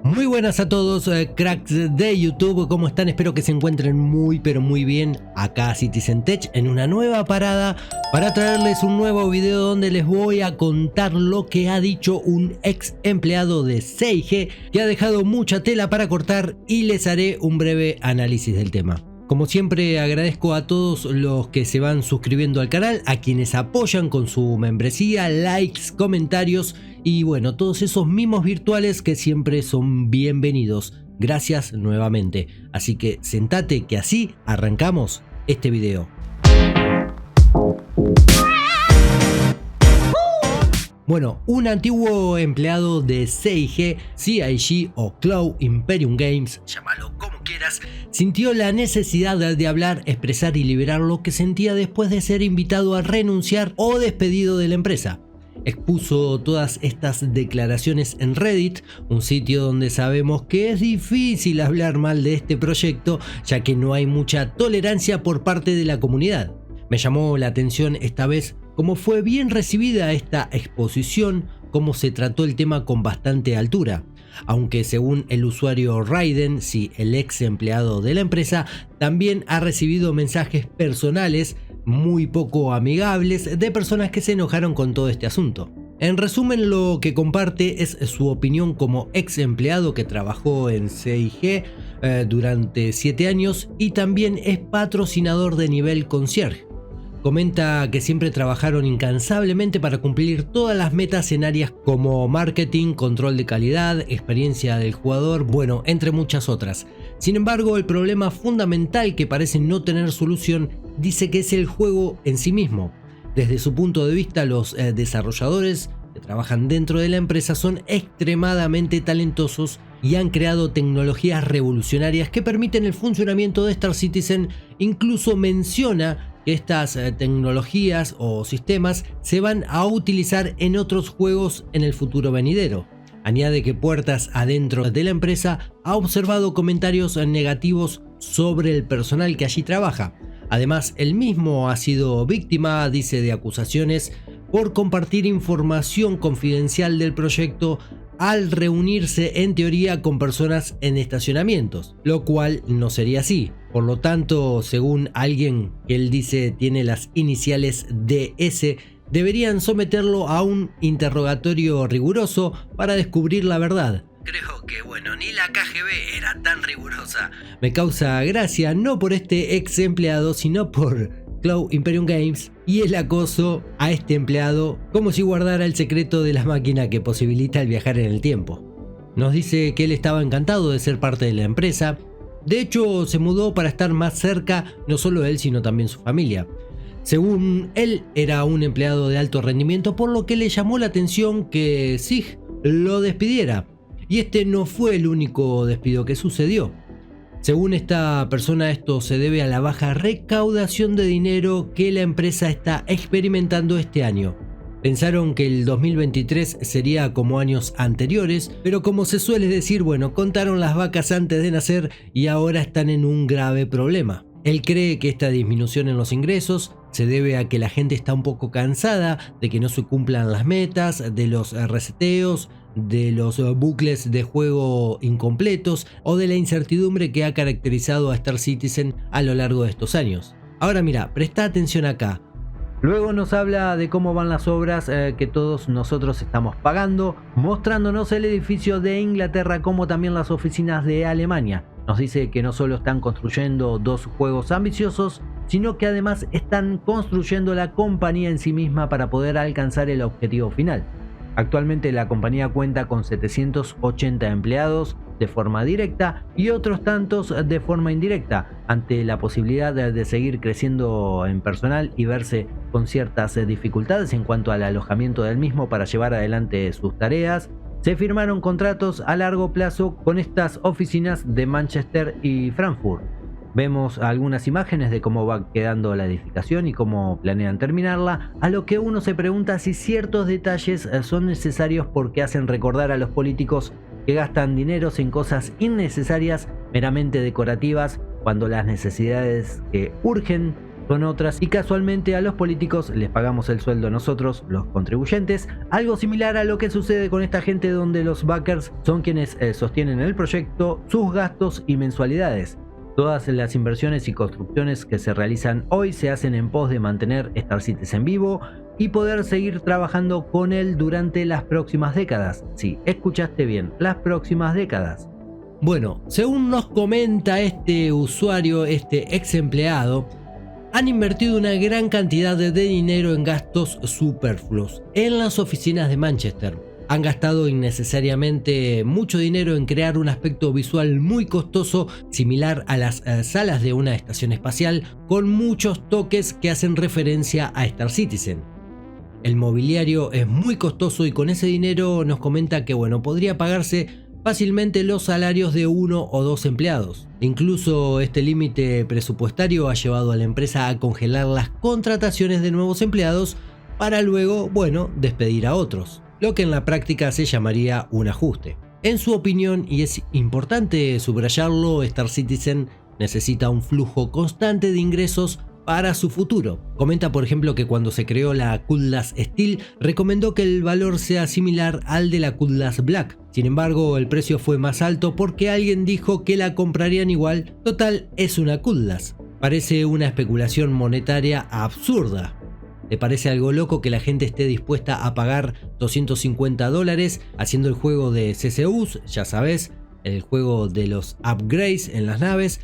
Muy buenas a todos, cracks de YouTube, ¿cómo están? Espero que se encuentren muy pero muy bien acá Citizen Tech en una nueva parada para traerles un nuevo video donde les voy a contar lo que ha dicho un ex empleado de 6G que ha dejado mucha tela para cortar y les haré un breve análisis del tema. Como siempre agradezco a todos los que se van suscribiendo al canal, a quienes apoyan con su membresía, likes, comentarios y bueno, todos esos mimos virtuales que siempre son bienvenidos. Gracias nuevamente. Así que sentate que así arrancamos este video. Bueno, un antiguo empleado de 6G, CIG o Cloud Imperium Games, llámalo como quieras, sintió la necesidad de hablar, expresar y liberar lo que sentía después de ser invitado a renunciar o despedido de la empresa. Expuso todas estas declaraciones en Reddit, un sitio donde sabemos que es difícil hablar mal de este proyecto, ya que no hay mucha tolerancia por parte de la comunidad. Me llamó la atención esta vez cómo fue bien recibida esta exposición, cómo se trató el tema con bastante altura. Aunque según el usuario Raiden, sí, el ex empleado de la empresa, también ha recibido mensajes personales muy poco amigables de personas que se enojaron con todo este asunto. En resumen, lo que comparte es su opinión como ex empleado que trabajó en CIG durante 7 años y también es patrocinador de nivel concierge. Comenta que siempre trabajaron incansablemente para cumplir todas las metas en áreas como marketing, control de calidad, experiencia del jugador, bueno, entre muchas otras. Sin embargo, el problema fundamental que parece no tener solución dice que es el juego en sí mismo. Desde su punto de vista, los desarrolladores que trabajan dentro de la empresa son extremadamente talentosos y han creado tecnologías revolucionarias que permiten el funcionamiento de Star Citizen. Incluso menciona que estas tecnologías o sistemas se van a utilizar en otros juegos en el futuro venidero. Añade que puertas adentro de la empresa ha observado comentarios negativos sobre el personal que allí trabaja. Además, él mismo ha sido víctima, dice, de acusaciones por compartir información confidencial del proyecto al reunirse en teoría con personas en estacionamientos, lo cual no sería así. Por lo tanto, según alguien que él dice tiene las iniciales DS, deberían someterlo a un interrogatorio riguroso para descubrir la verdad. Creo que bueno, ni la KGB era tan rigurosa. Me causa gracia no por este ex empleado, sino por Cloud Imperium Games y el acoso a este empleado, como si guardara el secreto de la máquina que posibilita el viajar en el tiempo. Nos dice que él estaba encantado de ser parte de la empresa. De hecho, se mudó para estar más cerca, no solo él, sino también su familia. Según él, era un empleado de alto rendimiento, por lo que le llamó la atención que SIG lo despidiera. Y este no fue el único despido que sucedió. Según esta persona, esto se debe a la baja recaudación de dinero que la empresa está experimentando este año. Pensaron que el 2023 sería como años anteriores, pero como se suele decir, bueno, contaron las vacas antes de nacer y ahora están en un grave problema. Él cree que esta disminución en los ingresos se debe a que la gente está un poco cansada de que no se cumplan las metas, de los reseteos, de los bucles de juego incompletos o de la incertidumbre que ha caracterizado a Star Citizen a lo largo de estos años. Ahora mira, presta atención acá. Luego nos habla de cómo van las obras que todos nosotros estamos pagando, mostrándonos el edificio de Inglaterra como también las oficinas de Alemania. Nos dice que no solo están construyendo 2 juegos ambiciosos, sino que además están construyendo la compañía en sí misma para poder alcanzar el objetivo final. Actualmente la compañía cuenta con 780 empleados de forma directa y otros tantos de forma indirecta. Ante la posibilidad de seguir creciendo en personal y verse con ciertas dificultades en cuanto al alojamiento del mismo para llevar adelante sus tareas, se firmaron contratos a largo plazo con estas oficinas de Manchester y Frankfurt. Vemos algunas imágenes de cómo va quedando la edificación y cómo planean terminarla, a lo que uno se pregunta si ciertos detalles son necesarios porque hacen recordar a los políticos que gastan dineros en cosas innecesarias, meramente decorativas, cuando las necesidades que urgen son otras y casualmente a los políticos les pagamos el sueldo nosotros, los contribuyentes, algo similar a lo que sucede con esta gente donde los backers son quienes sostienen el proyecto, sus gastos y mensualidades. Todas las inversiones y construcciones que se realizan hoy se hacen en pos de mantener Star Citizen vivo y poder seguir trabajando con él durante las próximas décadas. Sí, escuchaste bien, las próximas décadas. Bueno, según nos comenta este usuario, este ex empleado, han invertido una gran cantidad de dinero en gastos superfluos en las oficinas de Manchester. Han gastado innecesariamente mucho dinero en crear un aspecto visual muy costoso, similar a las salas de una estación espacial, con muchos toques que hacen referencia a Star Citizen. El mobiliario es muy costoso y con ese dinero nos comenta que podría pagarse fácilmente los salarios de 1 o 2 empleados. Incluso este límite presupuestario ha llevado a la empresa a congelar las contrataciones de nuevos empleados para luego, despedir a otros, lo que en la práctica se llamaría un ajuste. En su opinión, y es importante subrayarlo, Star Citizen necesita un flujo constante de ingresos para su futuro. Comenta por ejemplo que cuando se creó la Cutlass Steel recomendó que el valor sea similar al de la Cutlass Black. Sin embargo, el precio fue más alto porque alguien dijo que la comprarían igual. Total, es una Cutlass. Parece una especulación monetaria absurda. ¿Te parece algo loco que la gente esté dispuesta a pagar $250 haciendo el juego de CCUs, ya sabes, el juego de los upgrades en las naves,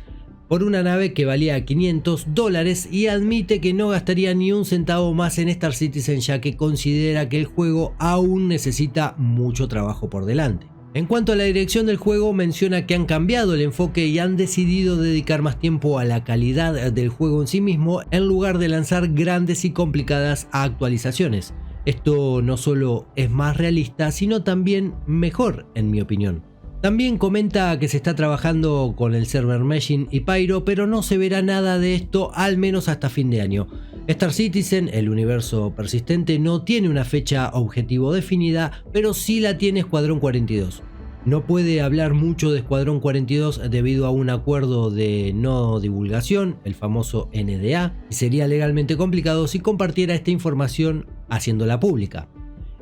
por una nave que valía $500 y admite que no gastaría ni un centavo más en Star Citizen ya que considera que el juego aún necesita mucho trabajo por delante? En cuanto a la dirección del juego, menciona que han cambiado el enfoque y han decidido dedicar más tiempo a la calidad del juego en sí mismo en lugar de lanzar grandes y complicadas actualizaciones. Esto no solo es más realista, sino también mejor, en mi opinión. También comenta que se está trabajando con el server meshing y Pyro, pero no se verá nada de esto al menos hasta fin de año. Star Citizen, el universo persistente, no tiene una fecha objetivo definida, pero sí la tiene Escuadrón 42. No puede hablar mucho de Escuadrón 42 debido a un acuerdo de no divulgación, el famoso NDA, y sería legalmente complicado si compartiera esta información haciéndola pública.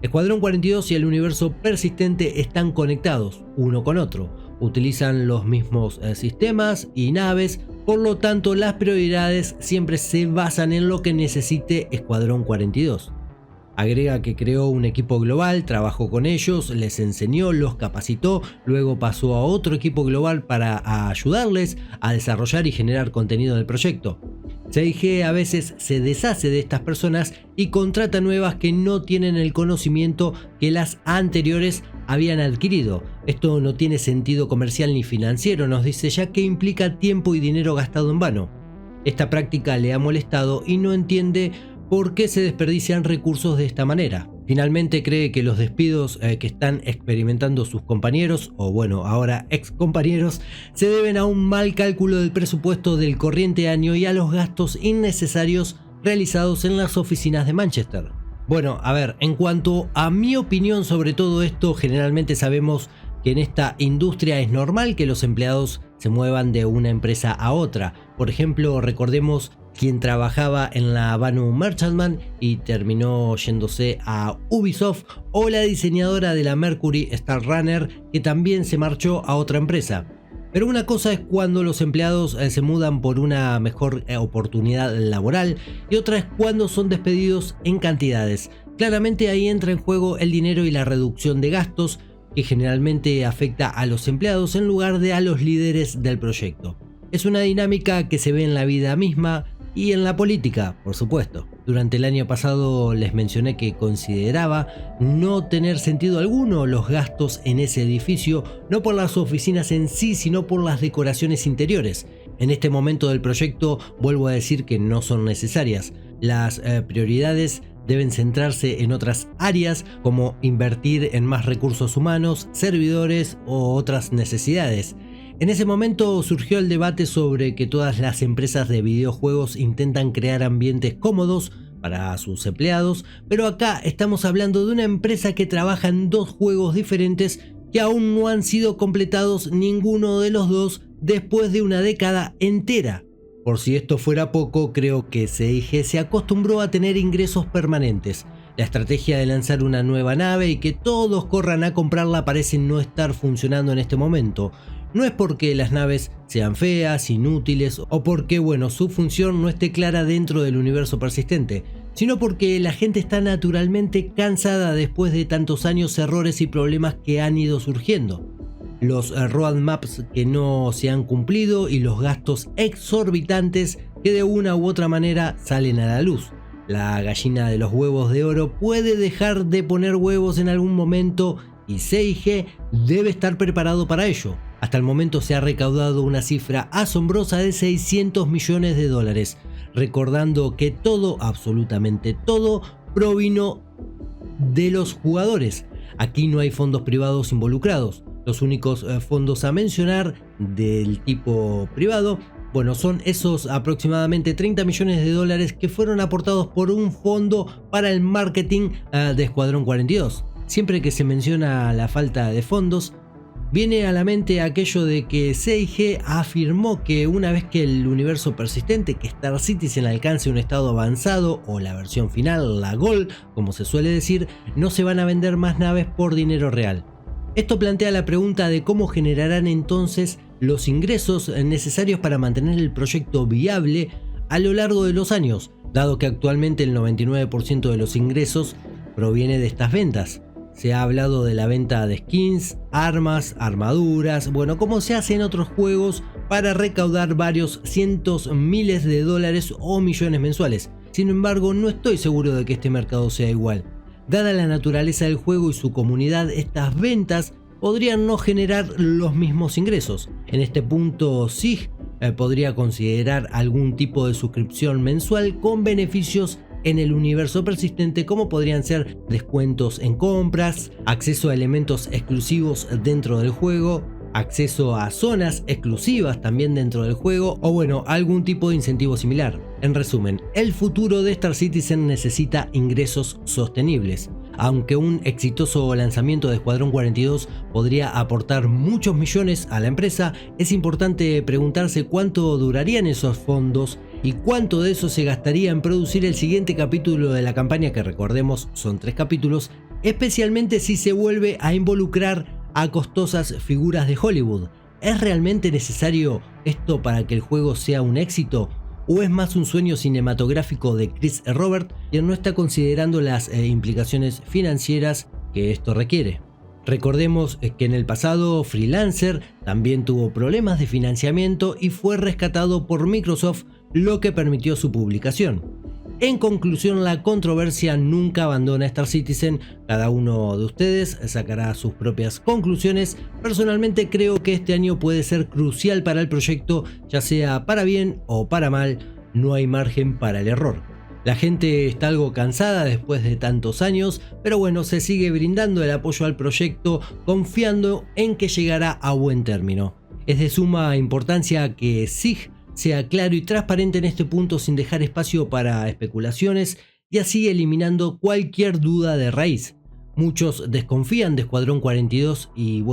Escuadrón 42 y el universo persistente están conectados uno con otro, utilizan los mismos sistemas y naves, por lo tanto las prioridades siempre se basan en lo que necesite Escuadrón 42. Agrega que creó un equipo global, trabajó con ellos, les enseñó, los capacitó, luego pasó a otro equipo global para ayudarles a desarrollar y generar contenido del proyecto. CIG a veces se deshace de estas personas y contrata nuevas que no tienen el conocimiento que las anteriores habían adquirido. Esto no tiene sentido comercial ni financiero, nos dice, ya que implica tiempo y dinero gastado en vano. Esta práctica le ha molestado y no entiende por qué se desperdician recursos de esta manera. Finalmente cree que los despidos que están experimentando sus compañeros, o ahora ex compañeros, se deben a un mal cálculo del presupuesto del corriente año y a los gastos innecesarios realizados en las oficinas de Manchester. En cuanto a mi opinión sobre todo esto, generalmente sabemos que en esta industria es normal que los empleados se muevan de una empresa a otra. Por ejemplo, recordemos quien trabajaba en la Banu Merchantman y terminó yéndose a Ubisoft, o la diseñadora de la Mercury Star Runner que también se marchó a otra empresa. Pero una cosa es cuando los empleados se mudan por una mejor oportunidad laboral y otra es cuando son despedidos en cantidades. Claramente ahí entra en juego el dinero y la reducción de gastos, que generalmente afecta a los empleados en lugar de a los líderes del proyecto. Es una dinámica que se ve en la vida misma y en la política, por supuesto. Durante el año pasado les mencioné que consideraba no tener sentido alguno los gastos en ese edificio, no por las oficinas en sí, sino por las decoraciones interiores. En este momento del proyecto vuelvo a decir que no son necesarias. Las prioridades deben centrarse en otras áreas, como invertir en más recursos humanos, servidores o otras necesidades. En ese momento surgió el debate sobre que todas las empresas de videojuegos intentan crear ambientes cómodos para sus empleados, pero acá estamos hablando de una empresa que trabaja en dos juegos diferentes que aún no han sido completados ninguno de los dos después de una década entera. Por si esto fuera poco, creo que CIG se acostumbró a tener ingresos permanentes. La estrategia de lanzar una nueva nave y que todos corran a comprarla parece no estar funcionando en este momento. No es porque las naves sean feas, inútiles o porque, su función no esté clara dentro del universo persistente, sino porque la gente está naturalmente cansada después de tantos años, errores y problemas que han ido surgiendo. Los roadmaps que no se han cumplido y los gastos exorbitantes que de una u otra manera salen a la luz. La gallina de los huevos de oro puede dejar de poner huevos en algún momento y CIG debe estar preparado para ello. Hasta el momento se ha recaudado una cifra asombrosa de 600 millones de dólares, recordando que todo, absolutamente todo, provino de los jugadores. Aquí no hay fondos privados involucrados. Los únicos fondos a mencionar del tipo privado, son esos aproximadamente 30 millones de dólares que fueron aportados por un fondo para el marketing de Escuadrón 42. Siempre que se menciona la falta de fondos, viene a la mente aquello de que CIG afirmó que una vez que el universo persistente, que Star Citizen alcance un estado avanzado o la versión final, la Gold, como se suele decir, no se van a vender más naves por dinero real. Esto plantea la pregunta de cómo generarán entonces los ingresos necesarios para mantener el proyecto viable a lo largo de los años, dado que actualmente el 99% de los ingresos proviene de estas ventas. Se ha hablado de la venta de skins, armas, armaduras, como se hace en otros juegos para recaudar varios cientos miles de dólares o millones mensuales. Sin embargo, no estoy seguro de que este mercado sea igual. Dada la naturaleza del juego y su comunidad, estas ventas podrían no generar los mismos ingresos. En este punto, SIG podría considerar algún tipo de suscripción mensual con beneficios en el universo persistente, como podrían ser descuentos en compras, acceso a elementos exclusivos dentro del juego, acceso a zonas exclusivas también dentro del juego o algún tipo de incentivo similar. En resumen, el futuro de Star Citizen necesita ingresos sostenibles. Aunque un exitoso lanzamiento de Escuadrón 42 podría aportar muchos millones a la empresa, es importante preguntarse cuánto durarían esos fondos y cuánto de eso se gastaría en producir el siguiente capítulo de la campaña, que recordemos son 3 capítulos, especialmente si se vuelve a involucrar a costosas figuras de Hollywood. ¿Es realmente necesario esto para que el juego sea un éxito? ¿O es más un sueño cinematográfico de Chris Robert, quien no está considerando las implicaciones financieras que esto requiere? Recordemos que en el pasado Freelancer también tuvo problemas de financiamiento y fue rescatado por Microsoft, lo que permitió su publicación. En conclusión, la controversia nunca abandona Star Citizen. Cada uno de ustedes sacará sus propias conclusiones. Personalmente creo que este año puede ser crucial para el proyecto, ya sea para bien o para mal. No hay margen para el error. La gente está algo cansada después de tantos años, pero se sigue brindando el apoyo al proyecto, confiando en que llegará a buen término. Es de suma importancia que SIG sea claro y transparente en este punto, sin dejar espacio para especulaciones y así eliminando cualquier duda de raíz. Muchos desconfían de Escuadrón 42 y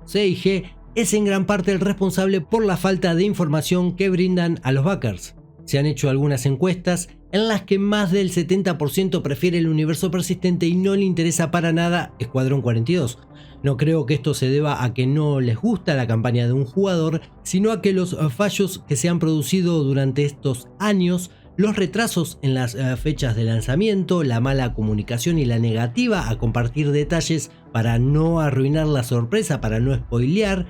CIG es en gran parte el responsable por la falta de información que brindan a los backers. Se han hecho algunas encuestas en las que más del 70% prefiere el universo persistente y no le interesa para nada Escuadrón 42. No creo que esto se deba a que no les gusta la campaña de un jugador, sino a que los fallos que se han producido durante estos años, los retrasos en las fechas de lanzamiento, la mala comunicación y la negativa a compartir detalles para no arruinar la sorpresa, para no spoilear,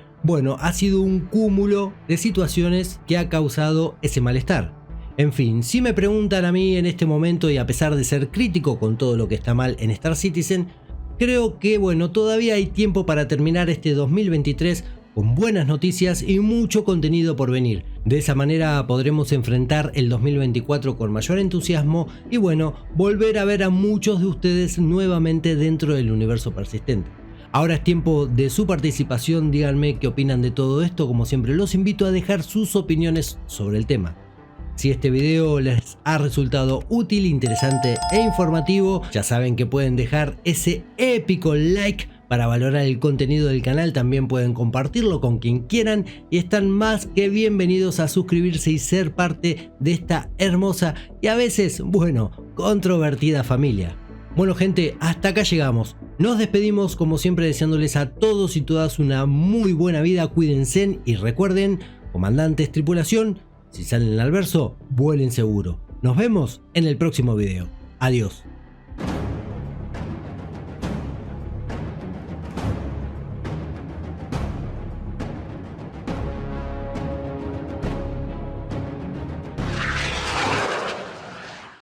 ha sido un cúmulo de situaciones que ha causado ese malestar. En fin, si me preguntan a mí en este momento, y a pesar de ser crítico con todo lo que está mal en Star Citizen, creo que todavía hay tiempo para terminar este 2023 con buenas noticias y mucho contenido por venir. De esa manera podremos enfrentar el 2024 con mayor entusiasmo y volver a ver a muchos de ustedes nuevamente dentro del universo persistente. Ahora es tiempo de su participación, díganme qué opinan de todo esto. Como siempre, los invito a dejar sus opiniones sobre el tema. Si este video les ha resultado útil, interesante e informativo, ya saben que pueden dejar ese épico like Para valorar el contenido del canal también pueden compartirlo con quien quieran y están más que bienvenidos a suscribirse y ser parte de esta hermosa y a veces, bueno, controvertida familia. Bueno gente, hasta acá llegamos. Nos despedimos como siempre deseándoles a todos y todas una muy buena vida, cuídense y recuerden, comandantes, tripulación, si salen al verso, vuelen seguro. Nos vemos en el próximo video. Adiós.